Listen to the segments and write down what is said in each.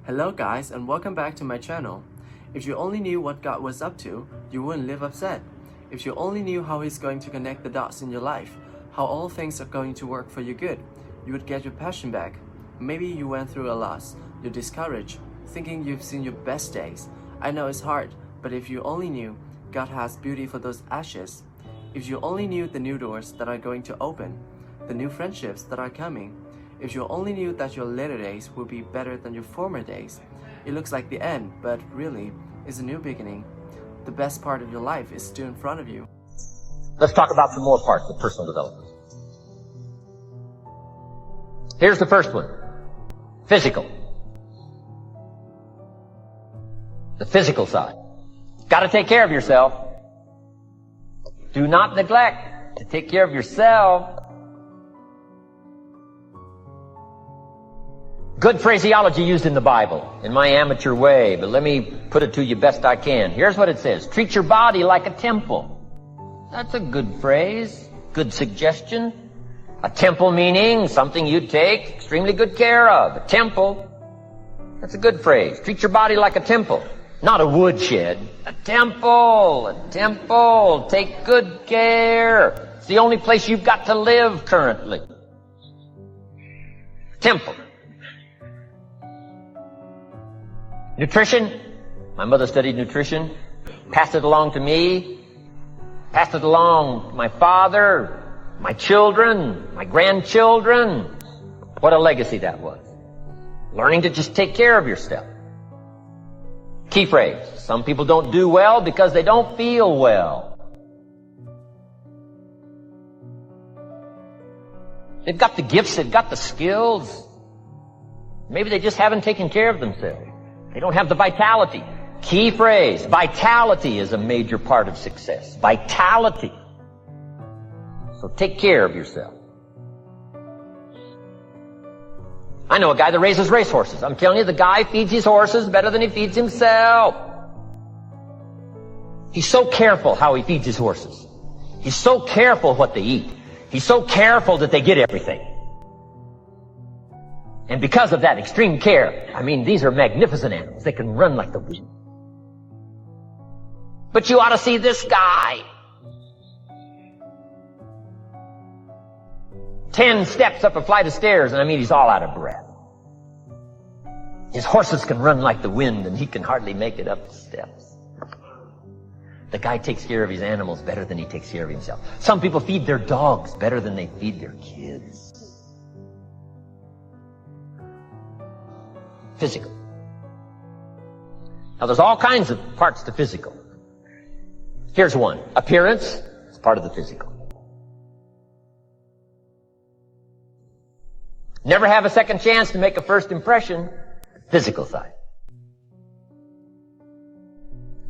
Hello guys, and welcome back to my channel. If you only knew what God was up to, you wouldn't live upset. If you only knew how He's going to connect the dots in your life, how all things are going to work for your good, you would get your passion back. Maybe you went through a loss, you're discouraged, thinking you've seen your best days. I know it's hard, but if you only knew, God has beauty for those ashes. If you only knew the new doors that are going to open, the new friendships that are coming, if you only knew that your later days will be better than your former days. It looks like the end, but really, it's a new beginning. The best part of your life is still in front of you. Let's talk about some more parts of personal development. Here's the first one. Physical. The physical side. Got to take care of yourself. Do not neglect to take care of yourself. Good phraseology used in the Bible, in my amateur way, but let me put it to you best I can. Here's what it says. Treat your body like a temple. That's a good phrase, good suggestion. A temple meaning something you take extremely good care of. A temple. That's a good phrase. Treat your body like a temple. Not a woodshed. A temple. A temple. Take good care. It's the only place you've got to live currently. Temple. Nutrition. My mother studied nutrition. Passed it along to me. Passed it along to my father, my children, my grandchildren. What a legacy that was. Learning to just take care of yourself. Key phrase. Some people don't do well because they don't feel well. They've got the gifts, they've got the skills. Maybe they just haven't taken care of themselves. They don't have the vitality. Key phrase. Vitality is a major part of success. Vitality. So take care of yourself. I know a guy that raises racehorses. I'm telling you, the guy feeds his horses better than he feeds himself. He's so careful how he feeds his horses. He's so careful what they eat. He's so careful that they get everything. And because of that extreme care, I mean, these are magnificent animals. They can run like the wind. But you ought to see this guy. 10 steps up a flight of stairs, and I mean, he's all out of breath. His horses can run like the wind, and he can hardly make it up the steps. The guy takes care of his animals better than he takes care of himself. Some people feed their dogs better than they feed their kids. Physical. Now there's all kinds of parts to physical. Here's one. Appearance is part of the physical. Never have a second chance to make a first impression. Physical side.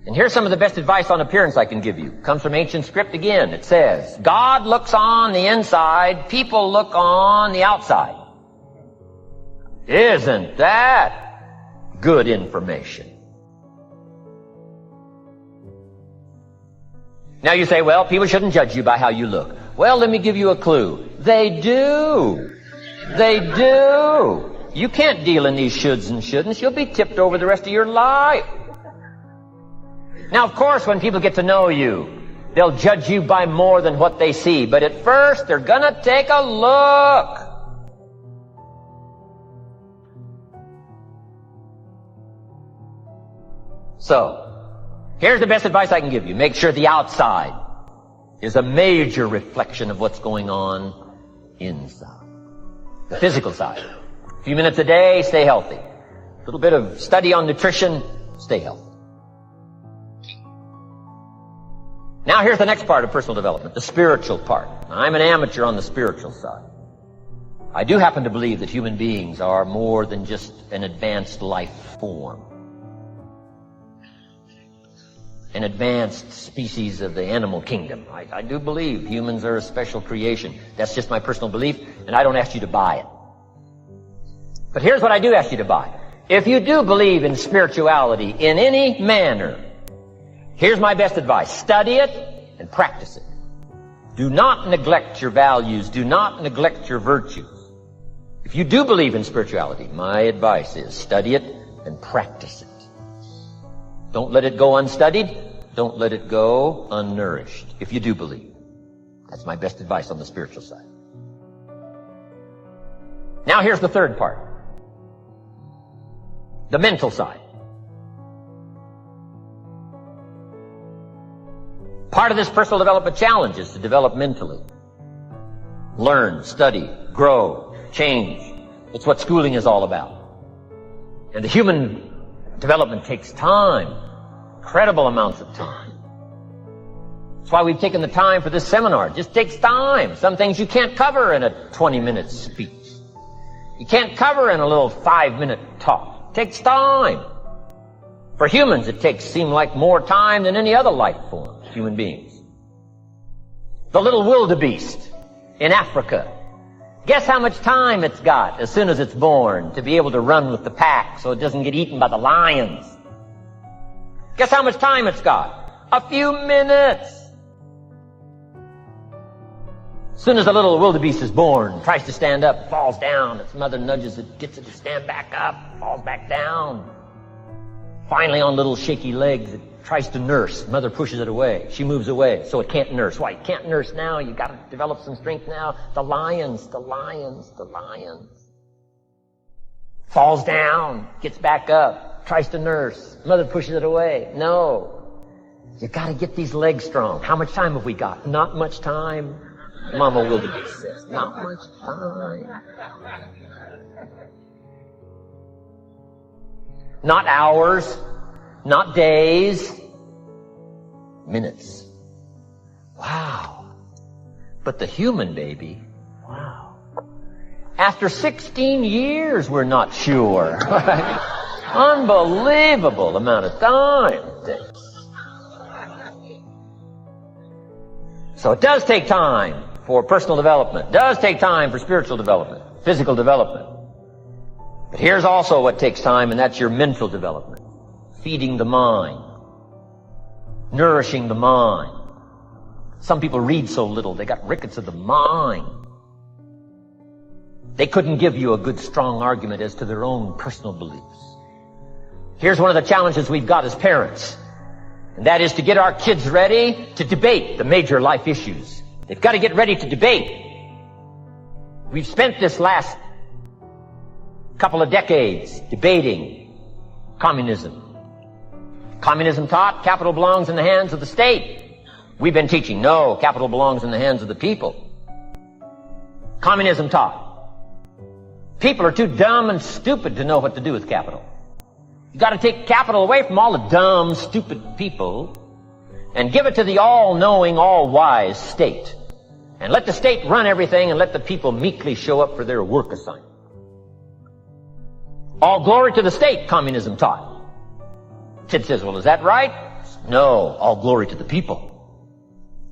And here's some of the best advice on appearance I can give you. Comes from ancient script again. It says, God looks on the inside, people look on the outside. Isn't that good information? Now you say, well, people shouldn't judge you by how you look. Well, let me give you a clue. They do. They do. You can't deal in these shoulds and shouldn'ts. You'll be tipped over the rest of your life. Now, of course, when people get to know you, they'll judge you by more than what they see. But at first, they're gonna take a look. So, here's the best advice I can give you. Make sure the outside is a major reflection of what's going on inside. The physical side. A few minutes a day, stay healthy. A little bit of study on nutrition, stay healthy. Now here's the next part of personal development, the spiritual part. I'm an amateur on the spiritual side. I do happen to believe that human beings are more than just an advanced life form. An advanced species of the animal kingdom. I do believe humans are a special creation. That's just my personal belief, and I don't ask you to buy it. But here's what I do ask you to buy. If you do believe in spirituality in any manner, here's my best advice. Study it and practice it. Do not neglect your values. Do not neglect your virtues. If you do believe in spirituality, my advice is study it and practice it. Don't let it go unstudied. Don't let it go unnourished, if you do believe. That's my best advice on the spiritual side. Now here's the third part. The mental side. Part of this personal development challenge is to develop mentally. Learn, study, grow, change. It's what schooling is all about. And the human development takes time. Incredible amounts of time. That's why we've taken the time for this seminar. It just takes time. Some things you can't cover in a 20-minute speech. You can't cover in a little 5-minute talk. It takes time. For humans, it seems like more time than any other life form, human beings. The little wildebeest in Africa. Guess how much time it's got as soon as it's born to be able to run with the pack so it doesn't get eaten by the lions? Guess how much time it's got? A few minutes. As soon as the little wildebeest is born, tries to stand up, falls down. Its mother nudges it, gets it to stand back up, falls back down. Finally, on little shaky legs, it tries to nurse. Mother pushes it away. She moves away, so it can't nurse. Why? It can't nurse now. You got to develop some strength now. The lions. Falls down, gets back up, tries to nurse. Mother pushes it away. No. You got to get these legs strong. How much time have we got? Not much time. Mama wildebeest says, not much time. Not hours, not days, minutes. Wow. But the human baby, wow. After 16 years, we're not sure. Unbelievable amount of time it takes. So it does take time for personal development. It does take time for spiritual development, physical development. But here's also what takes time, and that's your mental development. Feeding the mind. Nourishing the mind. Some people read so little, they got rickets of the mind. They couldn't give you a good, strong argument as to their own personal beliefs. Here's one of the challenges we've got as parents, and that is to get our kids ready to debate the major life issues. They've got to get ready to debate. We've spent this last couple of decades debating communism. Communism taught capital belongs in the hands of the state. We've been teaching, no, capital belongs in the hands of the people. Communism taught people are too dumb and stupid to know what to do with capital. You've got to take capital away from all the dumb, stupid people and give it to the all-knowing, all-wise state. And let the state run everything and let the people meekly show up for their work assignment. All glory to the state, communism taught. Sid says, well, is that right? No, all glory to the people.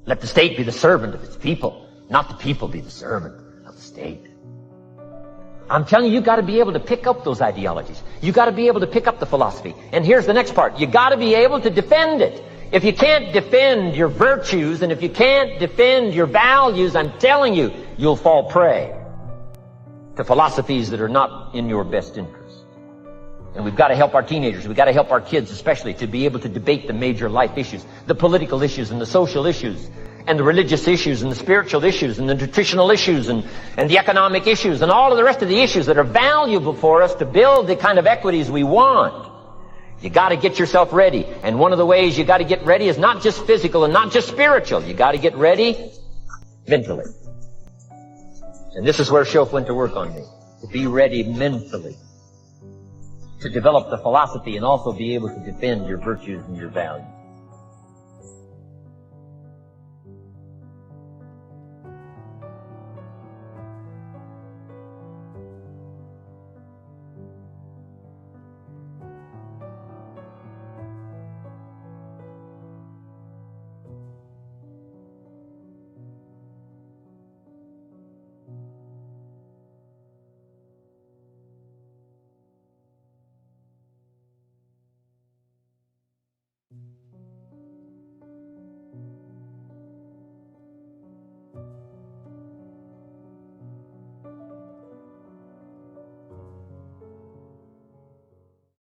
Let the state be the servant of its people, not the people be the servant of the state. I'm telling you, you've got to be able to pick up those ideologies. You've got to be able to pick up the philosophy. And here's the next part. You've got to be able to defend it. If you can't defend your virtues and if you can't defend your values, I'm telling you, you'll fall prey to philosophies that are not in your best interest. And we've got to help our teenagers, we've got to help our kids especially to be able to debate the major life issues, the political issues and the social issues, and the religious issues and the spiritual issues and the nutritional issues and the economic issues and all of the rest of the issues that are valuable for us to build the kind of equities we want. You got to get yourself ready. And one of the ways you got to get ready is not just physical and not just spiritual. You got to get ready mentally. And this is where Shof went to work on me. To be ready mentally. To develop the philosophy and also be able to defend your virtues and your values.